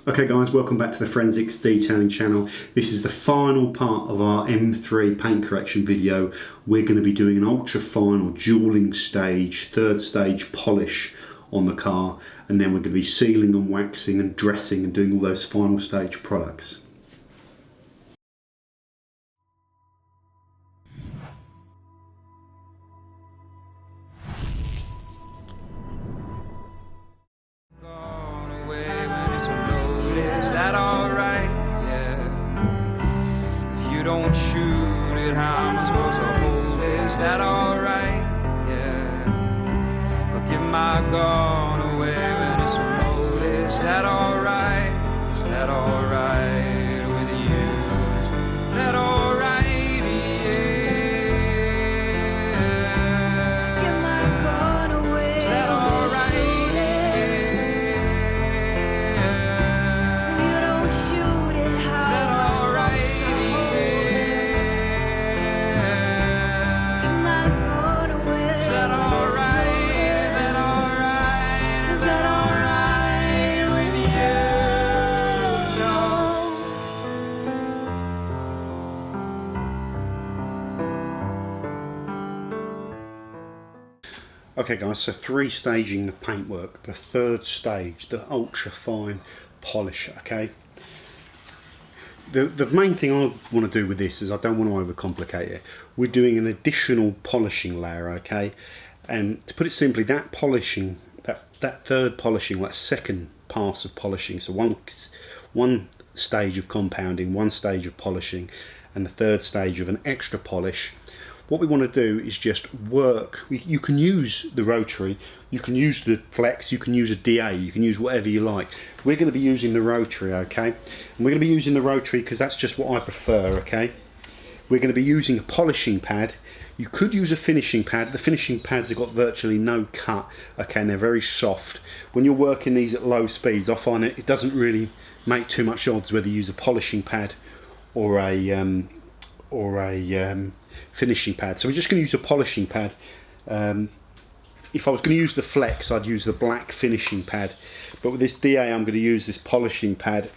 Okay guys, welcome back to the Forensics Detailing channel. This is the final part of our M3 paint correction video. We're going to be doing an ultra fine or jeweling stage, third stage polish on the car, and then we're going to be sealing and waxing and dressing and doing all those final stage products. Is that alright? Yeah. If you don't shoot it, how am I supposed to hold it? Is that alright? Yeah. I'll give my gun away when it's unloaded. Is that alright? Is that alright with you? Is that alright? Yeah. Give my gun away. Is that alright? Okay guys, so three staging the paintwork. The third stage, the ultra fine polish, okay? The main thing I want to do with this is I don't want to overcomplicate it. We're doing an additional polishing layer, okay? And to put it simply, that polishing, that third polishing, that second pass of polishing, so one stage of compounding, one stage of polishing, and the third stage of an extra polish. What we want to do is just work. You can use the rotary, you can use the flex, you can use a DA, you can use whatever you like. We're going to be using the rotary, okay? And we're going to be using the rotary because that's just what I prefer, okay? We're going to be using a polishing pad. You could use a finishing pad. The finishing pads have got virtually no cut, okay, and they're very soft. When you're working these at low speeds, I find it doesn't really make too much odds whether you use a polishing pad or a finishing pad. So we're just going to use a polishing pad. If I was going to use the flex, I'd use the black finishing pad, but with this DA I'm going to use this polishing pad.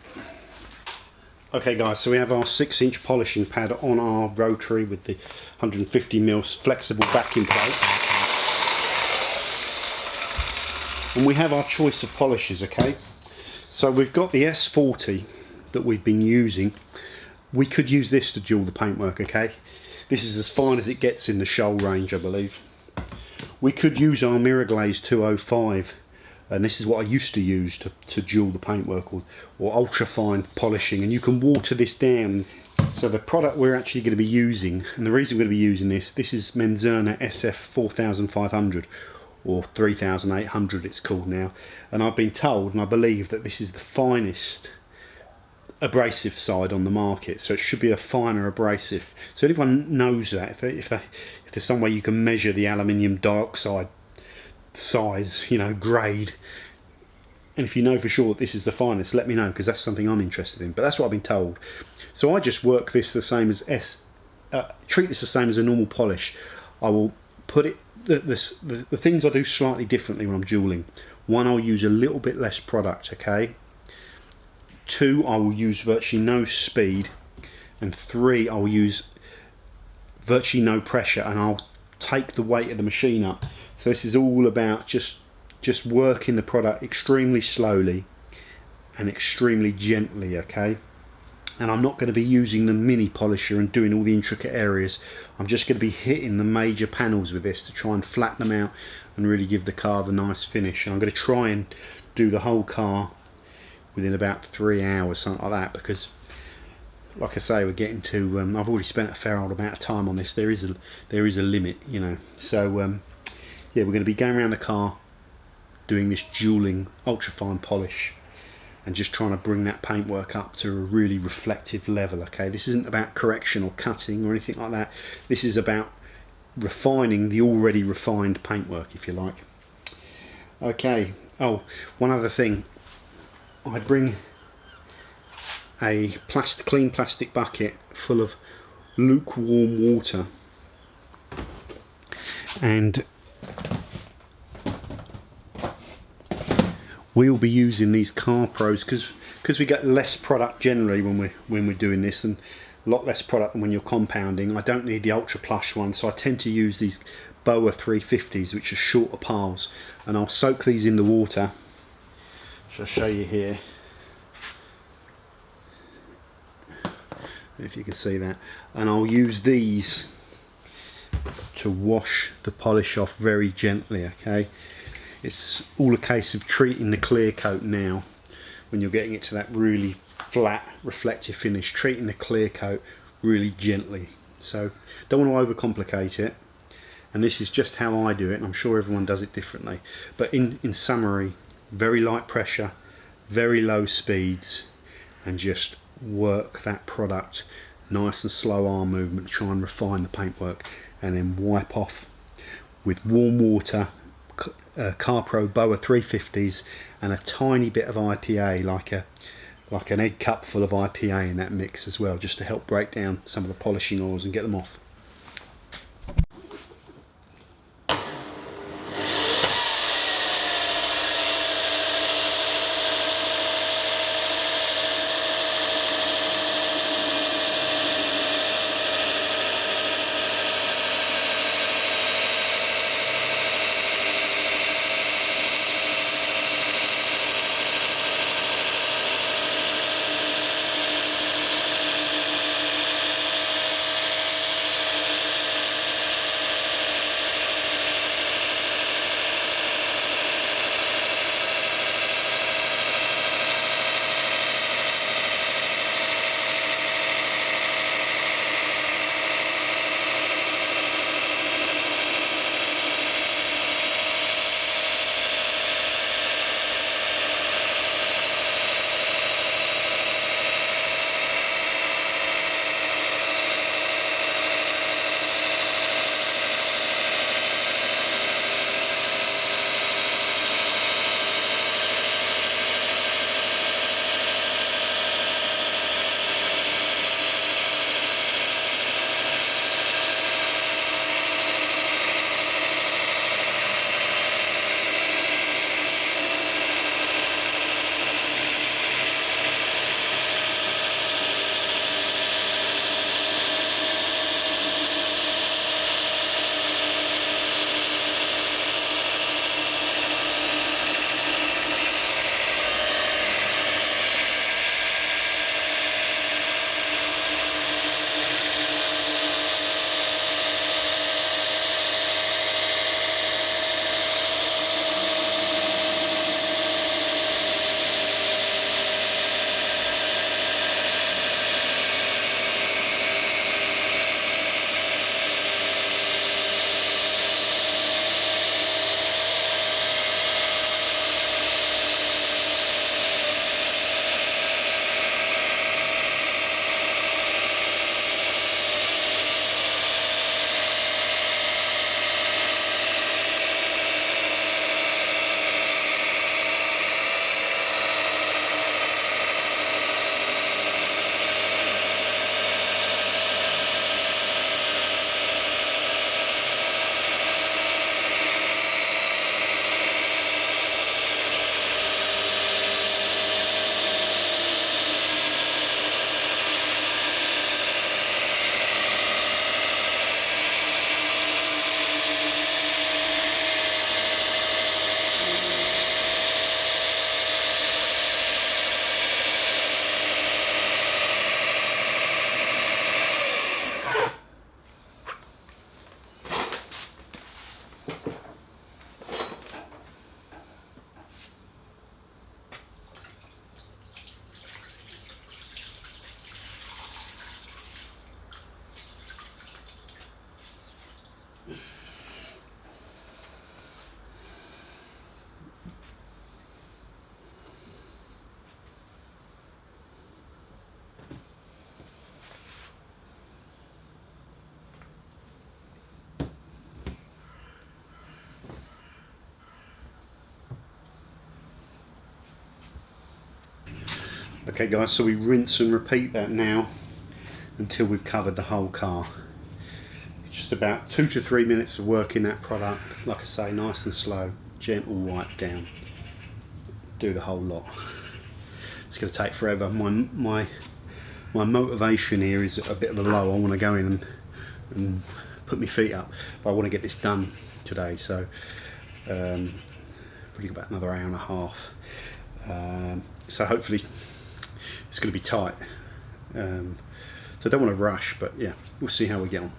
Okay guys, so we have our 6-inch polishing pad on our rotary with the 150mm flexible backing plate, and we have our choice of polishes, okay? So we've got the S40 that we've been using. We could use this to dual the paintwork, okay? This is as fine as it gets in the Shoal range, I believe. We could use our Mirror Glaze 205, and this is what I used to use to dual the paintwork, or ultra fine polishing, and you can water this down. So the product we're actually going to be using, and the reason we're going to be using this is Menzerner SF 4500, or 3800 it's called now, and I've been told, and I believe, that this is the finest abrasive side on the market, so it should be a finer abrasive. So anyone knows that, if there's some way you can measure the aluminium dioxide size, you know, grade, and if you know for sure that this is the finest, let me know, because that's something I'm interested in. But that's what I've been told. So I just work this the same as treat this the same as a normal polish. I will put it, the things I do slightly differently when I'm dualing. One, I'll use a little bit less product, okay? 2, I will use virtually no speed, and 3, I will use virtually no pressure, and I'll take the weight of the machine up. So this is all about just working the product extremely slowly and extremely gently, okay? And I'm not going to be using the mini polisher and doing all the intricate areas. I'm just going to be hitting the major panels with this to try and flatten them out and really give the car the nice finish. And I'm going to try and do the whole car within about 3 hours, something like that, because like I say, we're getting to I've already spent a fair old amount of time on this. There is a limit, you know. So yeah, we're going to be going around the car doing this dualing ultra fine polish and just trying to bring that paintwork up to a really reflective level, okay? This isn't about correction or cutting or anything like that. This is about refining the already refined paintwork, if you like. Okay. Oh, one other thing. I bring a clean plastic bucket full of lukewarm water, and we'll be using these Car Pros because we get less product generally when we're doing this, and a lot less product than when you're compounding. I don't need the ultra plush one, so I tend to use these Boa 350s, which are shorter piles, and I'll soak these in the water. Shall I show you here? If you can see that, and I'll use these to wash the polish off very gently. Okay, it's all a case of treating the clear coat now when you're getting it to that really flat reflective finish, treating the clear coat really gently. So don't want to overcomplicate it, and this is just how I do it, and I'm sure everyone does it differently, but in summary, very light pressure, very low speeds, and just work that product, nice and slow arm movement to try and refine the paintwork, and then wipe off with warm water, Car Pro Boa 350s, and a tiny bit of IPA, like an egg cup full of IPA in that mix as well, just to help break down some of the polishing oils and get them off. Okay guys, so we rinse and repeat that now until we've covered the whole car. Just about 2 to 3 minutes of work in that product, like I say, nice and slow, gentle wipe down. do the whole lot. It's going to take forever. My motivation here is a bit of a low. I want to go in and put my feet up, but I want to get this done today. So probably about another hour and a half. So hopefully it's going to be tight. So I don't want to rush, but yeah, we'll see how we get on.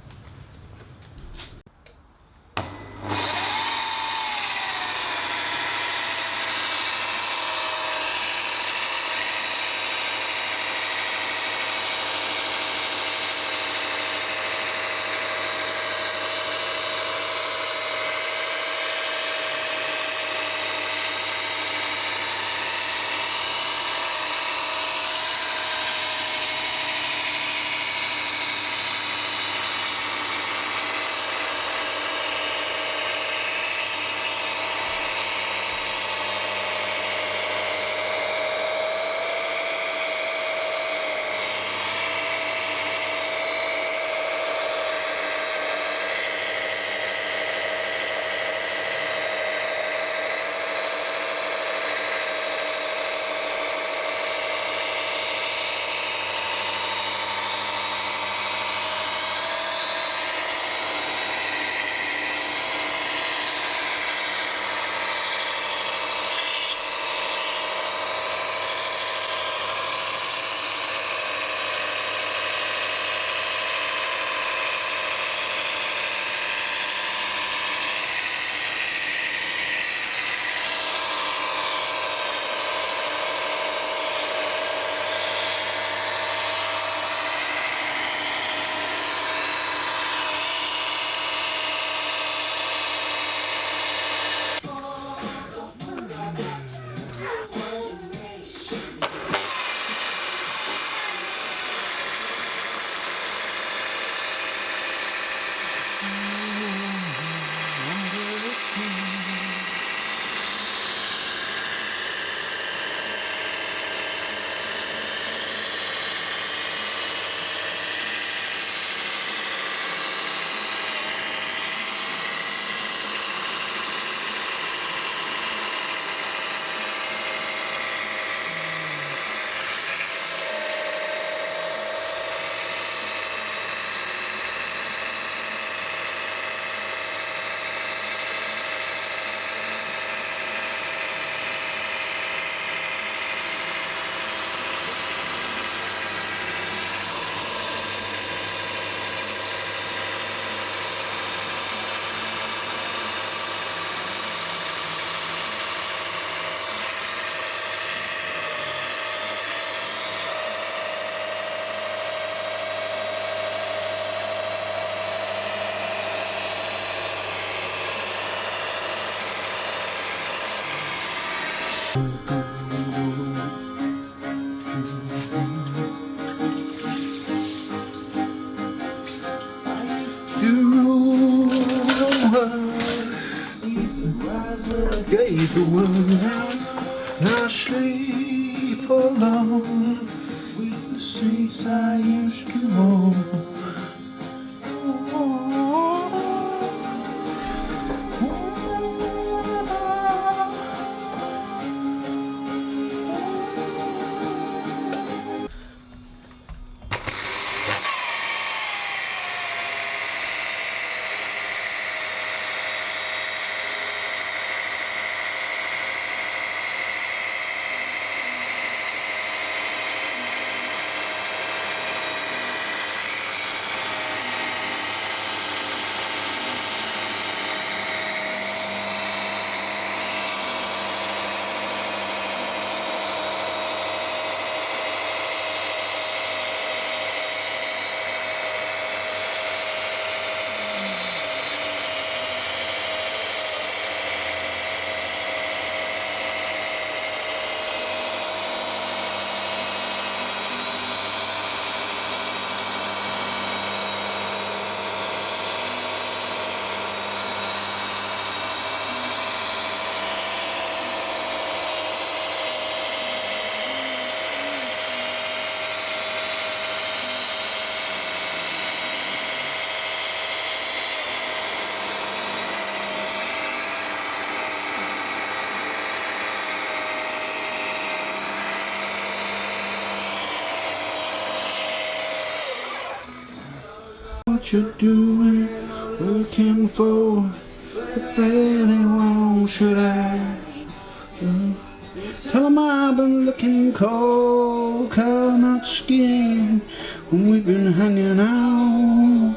Gave the word out, now sleep alone. Sweep the streets I used to roam. what you're doing, working for, if anyone should ask. Tell 'em I've been looking cold, coconut skin, when we've been hanging out.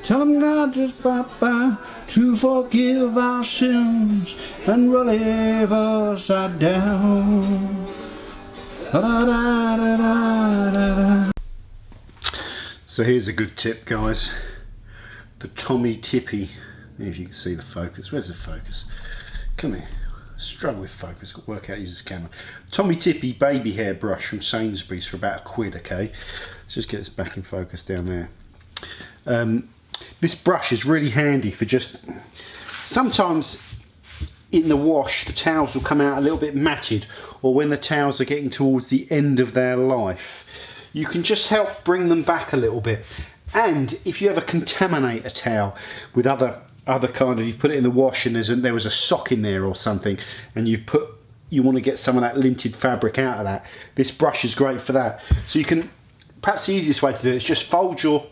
Tell 'em God just dropped by to forgive our sins and relieve us our down. So here's a good tip, guys. The Tommy Tippy. If you can see the focus. Where's the focus? Come here. Struggle with focus. Got to work out how to use this camera. Tommy Tippy baby hair brush from Sainsbury's for about £1, okay? Let's just get this back in focus down there. This brush is really handy for just... Sometimes in the wash the towels will come out a little bit matted, or when the towels are getting towards the end of their life, you can just help bring them back a little bit. And if you ever contaminate a towel with other kind of, you put it in the wash and there was a sock in there or something, and you want to get some of that linted fabric out of that, this brush is great for that. So you can, perhaps the easiest way to do it is just fold your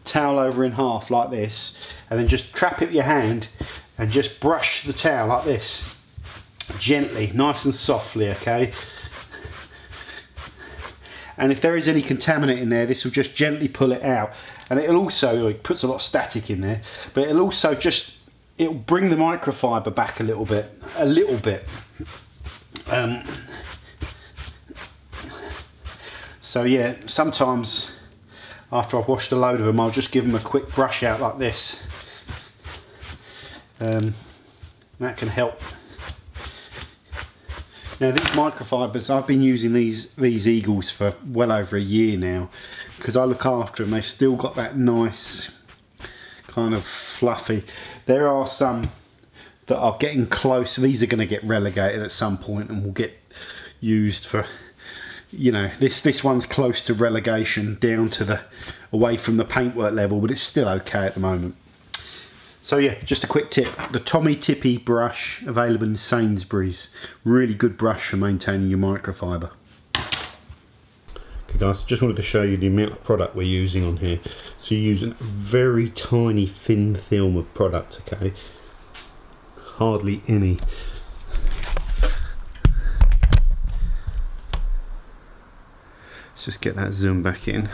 towel over in half like this, and then just trap it with your hand and just brush the towel like this, gently, nice and softly, okay? And if there is any contaminant in there, this will just gently pull it out. And it'll also, it puts a lot of static in there, but it'll also just, it'll bring the microfiber back a little bit. So yeah, sometimes after I've washed a load of them, I'll just give them a quick brush out like this. That can help. Now these microfibers, I've been using these Eagles for well over a year now, because I look after them. They've still got that nice kind of fluffy. There are some that are getting close. These are going to get relegated at some point and will get used for, you know, this one's close to relegation, down to the, away from the paintwork level, but it's still okay at the moment. So yeah, just a quick tip, the Tommy Tippy brush, available in Sainsbury's. Really good brush for maintaining your microfiber. Okay guys, just wanted to show you the amount of product we're using on here. So you're using a very tiny thin film of product, okay? Hardly any. Let's just get that zoom back in.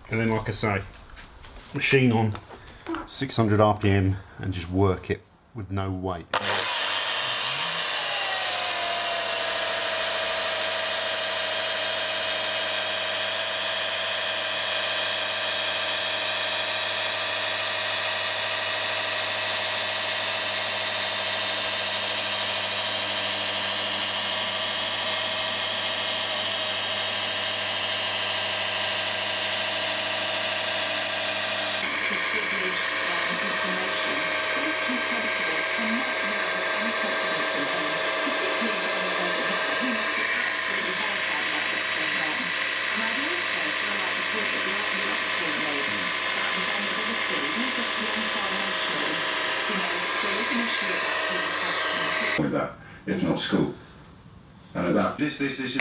And then, like I say, machine on 600 RPM and just work it with no weight. With that, if not school. And at that, this is...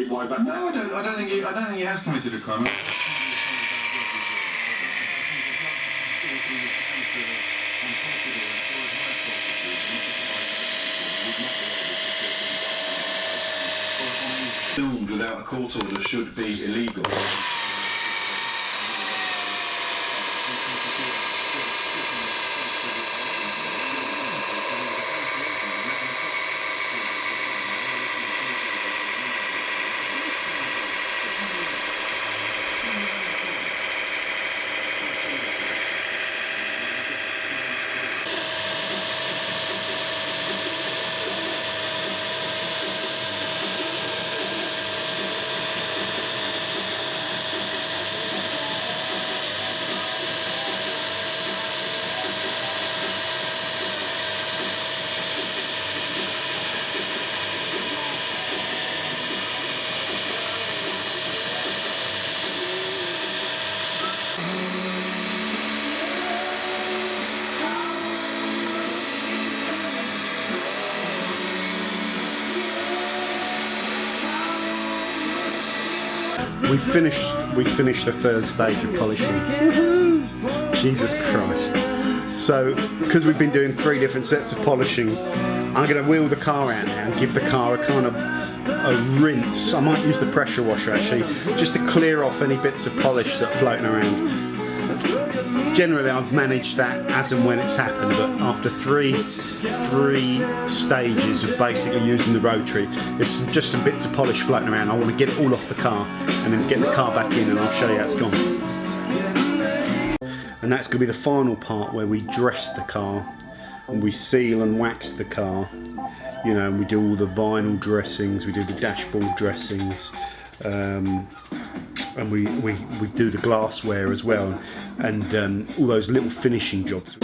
Why back? No, I don't think he has committed a crime. Filmed without a court order should be illegal. We finished the third stage of polishing. Woohoo! Jesus Christ. So, because we've been doing 3 different sets of polishing, I'm going to wheel the car out now and give the car a kind of a rinse. I might use the pressure washer actually, just to clear off any bits of polish that are floating around. Generally I've managed that as and when it's happened, but after three stages of basically using the rotary, there's just some bits of polish floating around. I want to get it all off the car and then get the car back in, and I'll show you how it's gone. And that's going to be the final part where we dress the car and we seal and wax the car. You know, and we do all the vinyl dressings, we do the dashboard dressings, and we do the glassware as well, and all those little finishing jobs.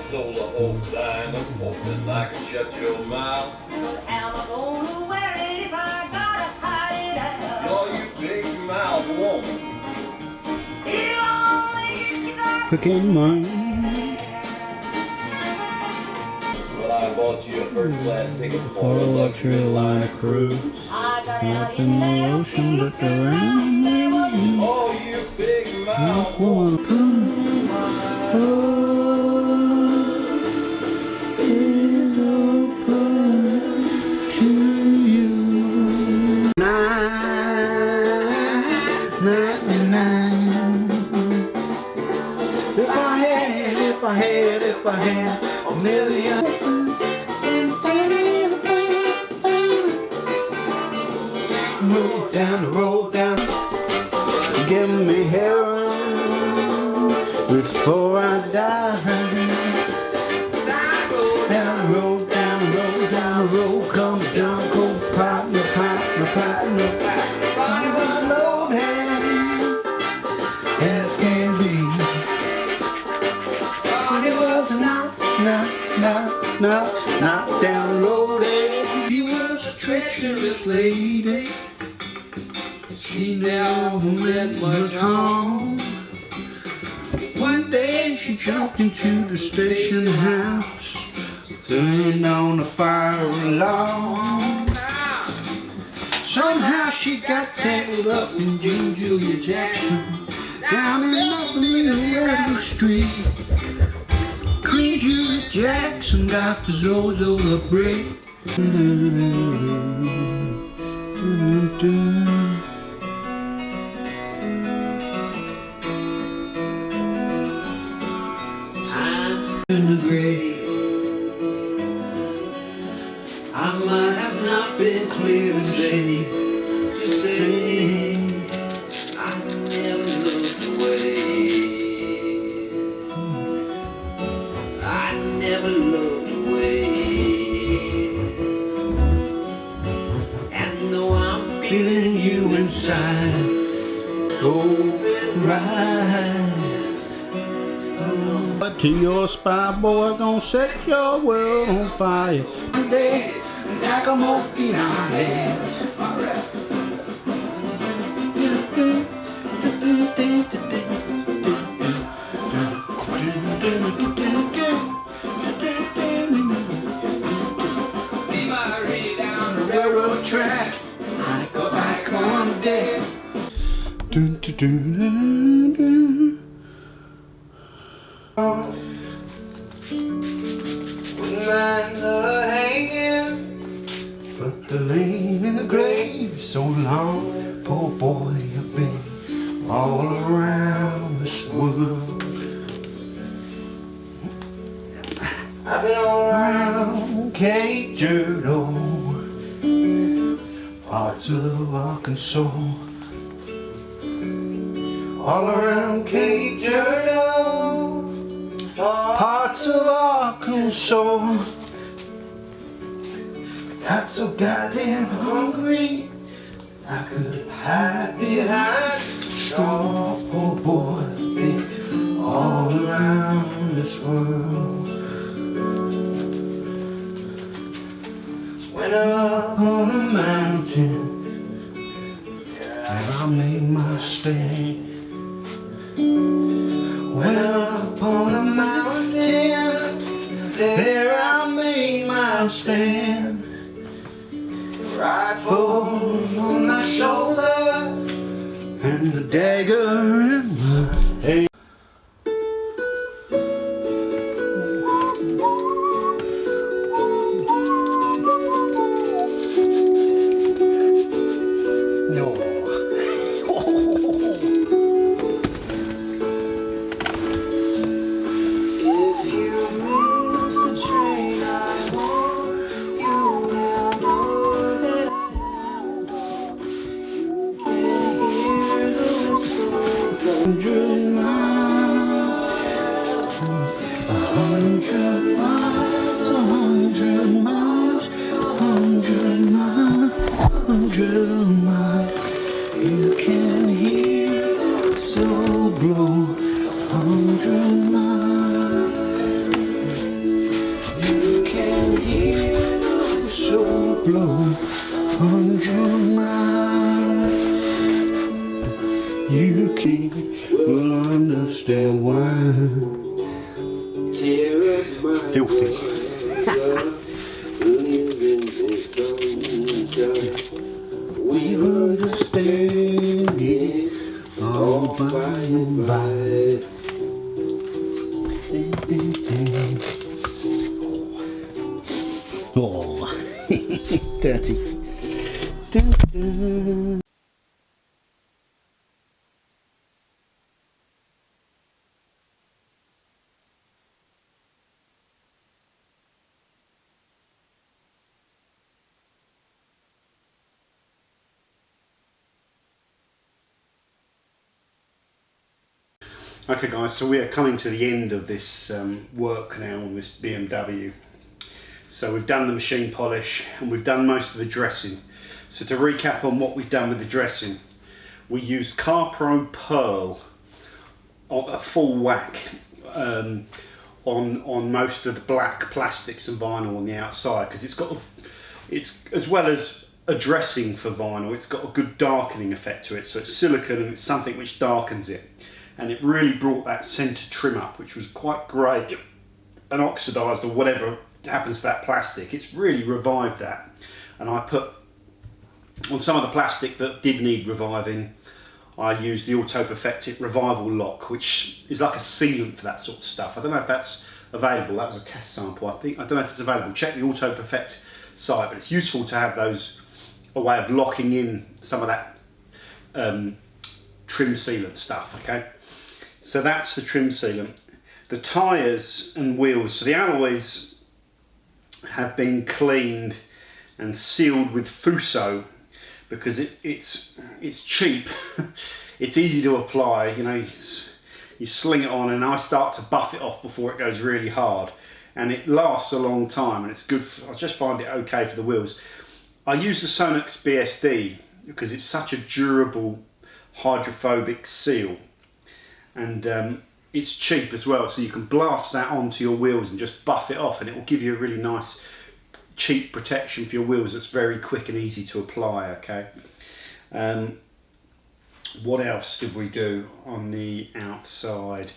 Stole the whole diamond, hoping I could shut your mouth. But am I gonna wear it if I gotta hide it? You're you big mouth woman. You only got Cooking mine. Well, I bought you a first class ticket for a luxury liner cruise. I got Up in the ocean, but you're in the Oh, you big mouth woman. Is open to you. 999. If I had a million. Roll down, give me heroin before I die. Roll down the road, come down, cold partner. Body was loaded as can be. Body was not down loaded. She was a treacherous lady. She never meant much harm. One day she jumped into the station house, turned on the fire alarm. Somehow she got tangled up in Jane Julia Jackson, down in Upper Street. Queen Julia Jackson got the Zozola break. I'm in the grave. I might have not been clear to say I never looked away. I never looked away. And though I'm feeling you inside, open right. But to your spy boy, gonna set your world on fire today. Like a monkey on there. Be my read down the railroad track. I go back on the deck. around this world. I've been all around Cape Girardeau, parts of Arkansas. All around Cape Girardeau, parts of Arkansas. Got so goddamn hungry, I could hide behind straw. Oh boy, been all around this world. Went up on a mountain, there I made my stand. Went up on a mountain, there I made my stand. Rifle on my shoulder and the dagger in my hand. You can hear the soul blow 100 miles. You can hear the soul blow 100 miles. You can't will understand why. Filthy. We understand it all by and by. Oh, dirty. Dun, dun. Okay guys, so we are coming to the end of this work now on this BMW. So we've done the machine polish and we've done most of the dressing. So to recap on what we've done with the dressing, we used CarPro Pearl, a full whack on most of the black plastics and vinyl on the outside, because it's as well as a dressing for vinyl, it's got a good darkening effect to it. So it's silicone and it's something which darkens it. And it really brought that centre trim up, which was quite grey and oxidised or whatever happens to that plastic. It's really revived that. And I put on some of the plastic that did need reviving, I used the Auto Perfected Revival Lock, which is like a sealant for that sort of stuff. I don't know if that's available. That was a test sample. I don't know if it's available. Check the Auto Perfect site, but it's useful to have those, a way of locking in some of that trim sealant stuff. Okay. So that's the trim sealant. The tyres and wheels, so the alloys have been cleaned and sealed with Fuso because it's cheap. It's easy to apply, you know, you sling it on and I start to buff it off before it goes really hard, and it lasts a long time and it's good I just find it okay for the wheels. I use the Sonex BSD because it's such a durable hydrophobic seal. And it's cheap as well, so you can blast that onto your wheels and just buff it off, and it will give you a really nice cheap protection for your wheels that's very quick and easy to apply. Okay. What else did we do on the outside?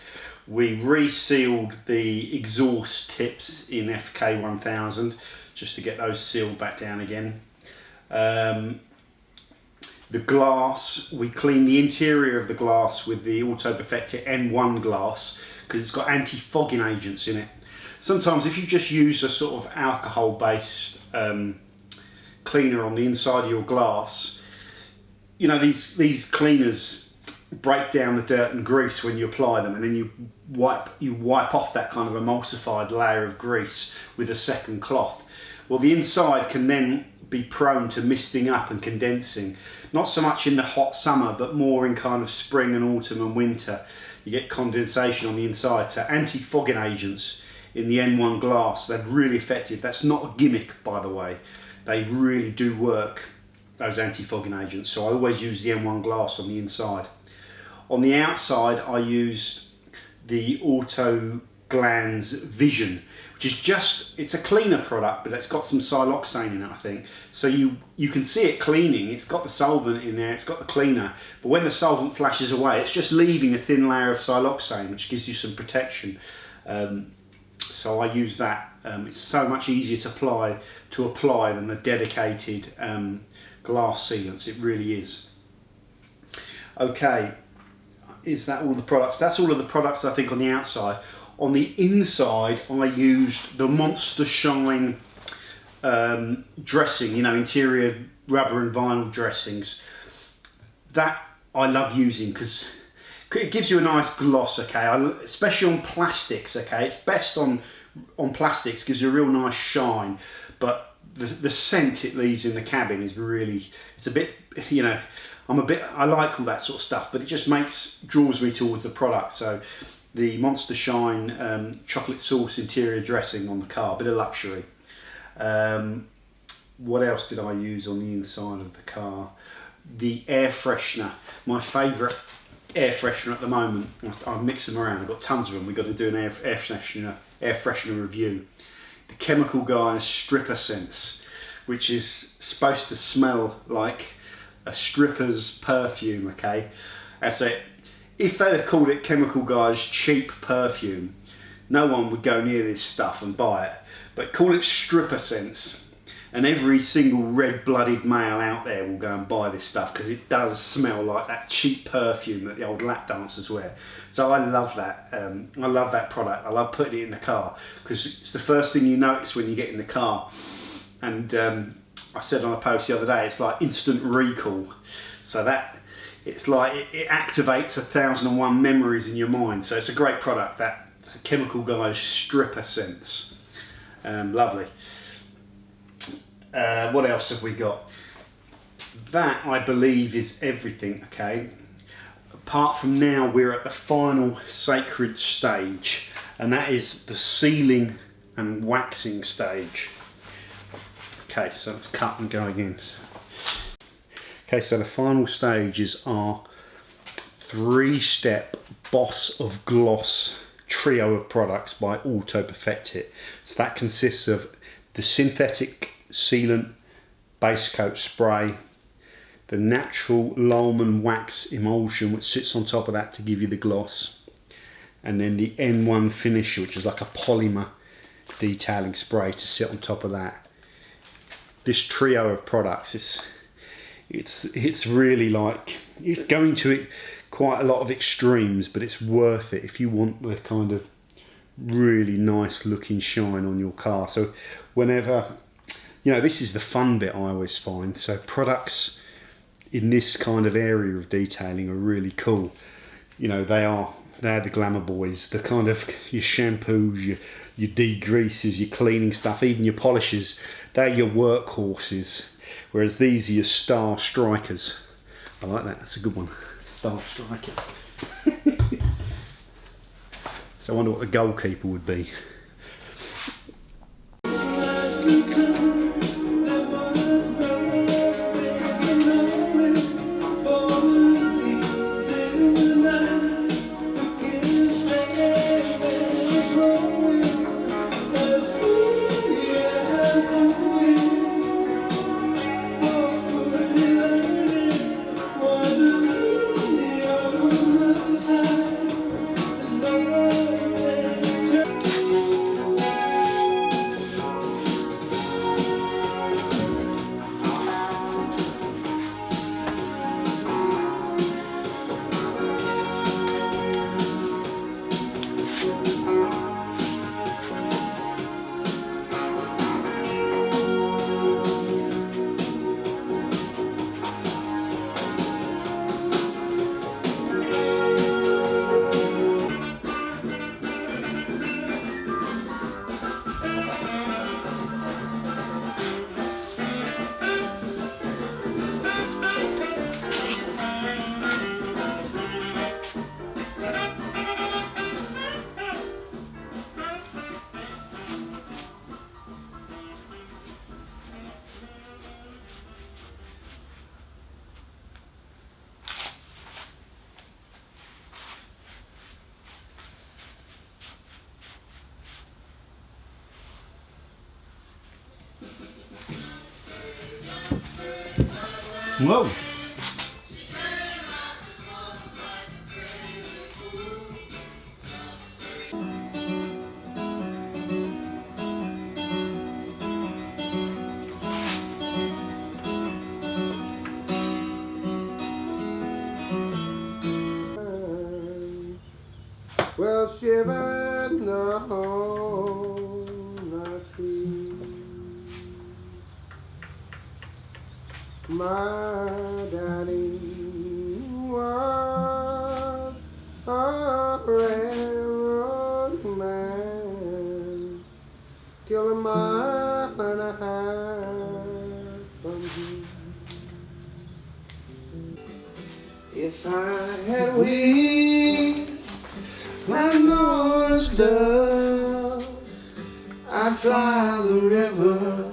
We resealed the exhaust tips in FK1000 just to get those sealed back down again. The glass, we cleaned the interior of the glass with the Auto Perfected N1 glass because it's got anti-fogging agents in it. Sometimes if you just use a sort of alcohol based cleaner on the inside of your glass, you know, these cleaners break down the dirt and grease when you apply them, and then you wipe off that kind of emulsified layer of grease with a second cloth. Well, the inside can then be prone to misting up and condensing, not so much in the hot summer but more in kind of spring and autumn and winter. You get condensation on the inside. So anti-fogging agents in the N1 glass, they're really effective. That's not a gimmick, by the way. They really do work, those anti-fogging agents. So I always use the N1 glass on the inside. On the outside, I used the Auto Glands Vision, which is just, it's a cleaner product, but it's got some siloxane in it, I think. So you can see it cleaning. It's got the solvent in there, it's got the cleaner, but when the solvent flashes away, it's just leaving a thin layer of siloxane, which gives you some protection. So I use that. It's so much easier to apply than the dedicated glass sealants. It really is. Okay, is that all the products? That's all of the products I think on the outside. On the inside, I used the Monster Shine dressing, you know, interior rubber and vinyl dressings. That I love using because it gives you a nice gloss, okay, especially on plastics, okay. It's best on plastics, gives you a real nice shine, but the scent it leaves in the cabin is really, it's a bit, you know, I like all that sort of stuff, but it just draws me towards the product. So the Monster Shine chocolate sauce interior dressing on the car, a bit of luxury. What else did I use on the inside of the car? The air freshener, my favourite air freshener at the moment. I mix them around, I've got tons of them. We've got to do an air freshener review. The Chemical Guys Stripper Sense, which is supposed to smell like a stripper's perfume, okay? And so if they'd have called it Chemical Guys cheap perfume, no one would go near this stuff and buy it. But call it stripper sense, and every single red-blooded male out there will go and buy this stuff because it does smell like that cheap perfume that the old lap dancers wear. So I love that. I love that product. I love putting it in the car because it's the first thing you notice when you get in the car. And I said on a post the other day, it's like instant recall. So that it's like it activates 1001 memories in your mind. So it's a great product, that Chemical Guys Stripper Sense. Lovely. What else have we got? That I believe is everything, okay? Apart from now, we're at the final sacred stage, and that is the sealing and waxing stage. Okay, so let's cut and go again. Okay, so the final stage is our 3-step Boss of Gloss trio of products by Auto Perfect It. So that consists of the synthetic sealant base coat spray, the natural Lalman wax emulsion which sits on top of that to give you the gloss, and then the N1 finisher, which is like a polymer detailing spray to sit on top of that. This trio of products, it's really like, it's going to it quite a lot of extremes, but it's worth it if you want the kind of really nice looking shine on your car. So whenever, you know, this is the fun bit I always find. So products in this kind of area of detailing are really cool. You know, they're the glamour boys, the kind of your shampoos, your degreasers, your cleaning stuff, even your polishers. They're your workhorses, whereas these are your star strikers. I like that, that's a good one. Star striker. So I wonder what the goalkeeper would be. Whoa. Well, shiver no, not see. My daddy was a railroad man, till a mile and a half from here. If I had wings like Noah's dove, I'd fly the river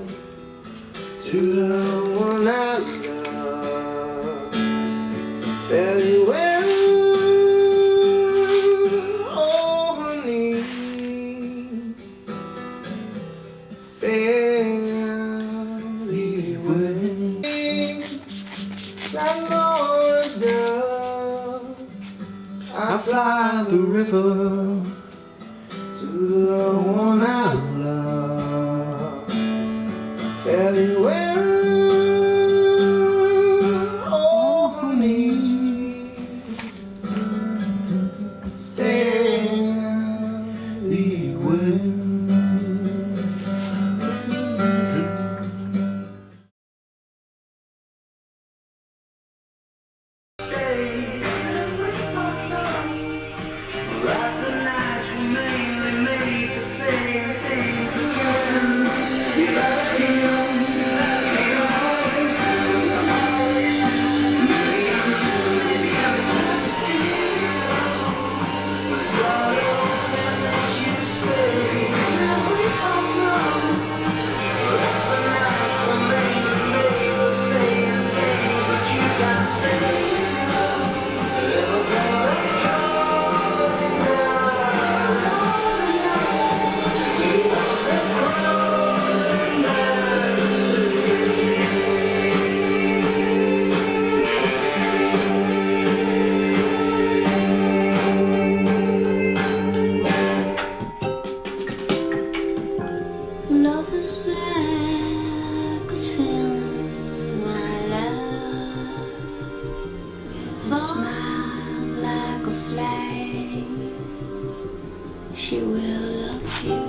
to the one I love. Very well, oh honey, fairly well. Like Noah's dove, I fly the river to the one I love. Fairly well, oh honey, fairly well. Love is like a sin, my love. You smile like a flame. She will love you.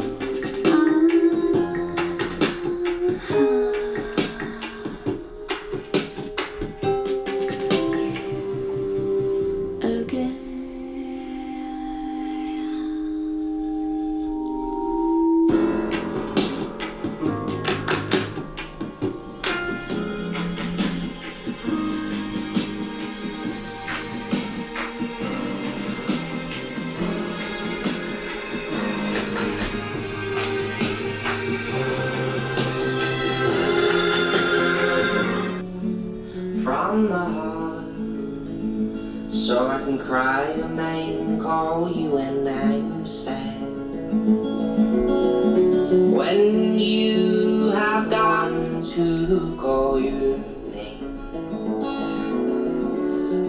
Again. From the heart, so I can cry your name, call you when I'm sad. When you have done to call your name,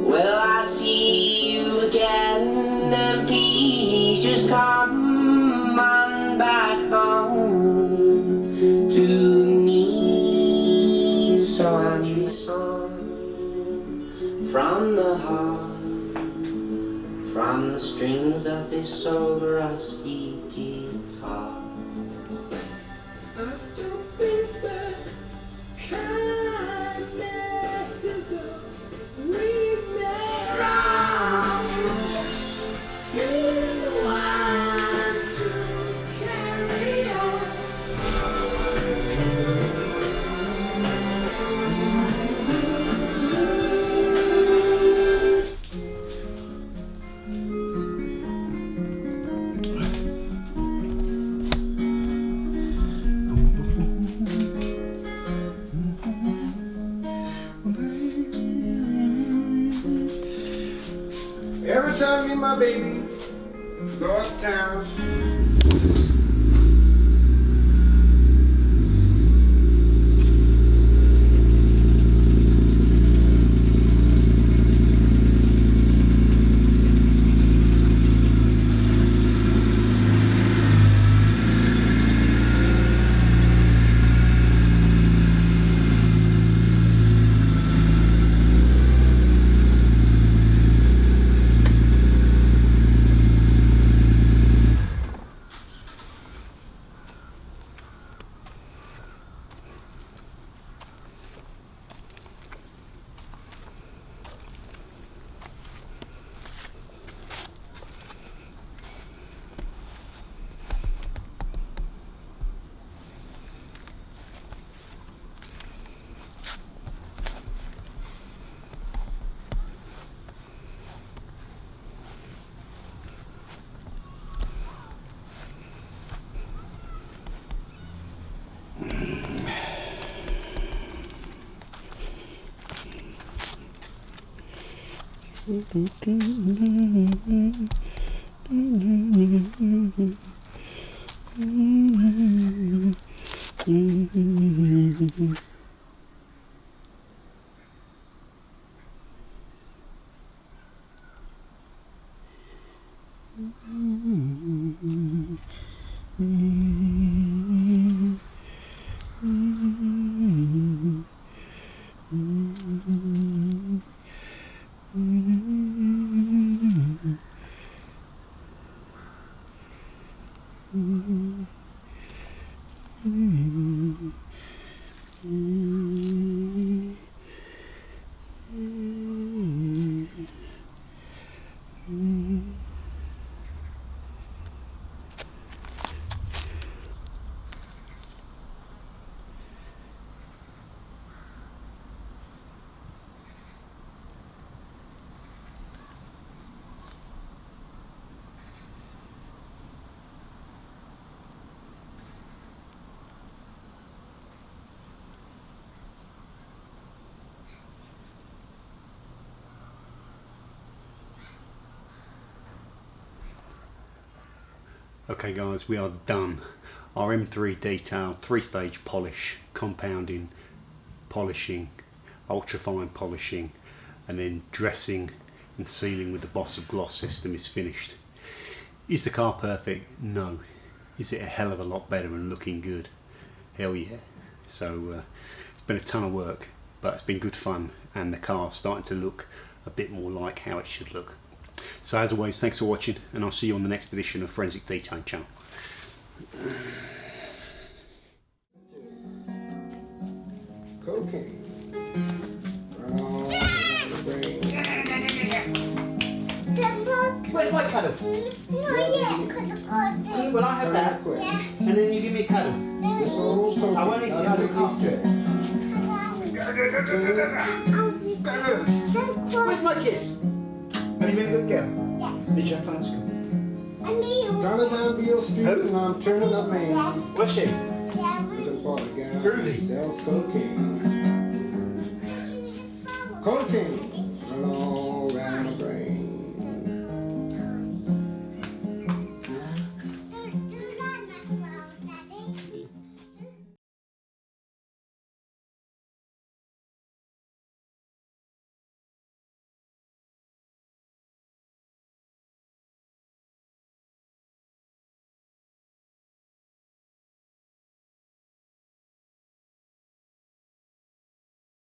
will I see you again? And please just come on back home to me. So I'm from the heart, from the strings of this old rusty guitar. I don't think that kindness is a weakness. Strong in the one to carry on. Every time me and my baby go uptown, Okay guys, we are done. Our M3 detail, 3-stage polish, compounding, polishing, ultrafine polishing, and then dressing and sealing with the Boss of Gloss system is finished. Is the car perfect? No. Is it a hell of a lot better and looking good? Hell yeah. So it's been a ton of work, but it's been good fun, and the car's starting to look a bit more like how it should look. So as always, thanks for watching, and I'll see you on the next edition of Forensic Detailing channel. Cocaine. Where's my cuddle? No, yeah, because of course. Well, I have that. Yeah. And then you give me a cuddle. I won't eat it, I'll look after it. Where's my kiss? Have you been a good girl? Yeah. Did you have fun at school? And me. Started down Beale Street and I'm turning up man. Was she? Yeah, Bought a guy Groovy. who sells cocaine. Cocaine.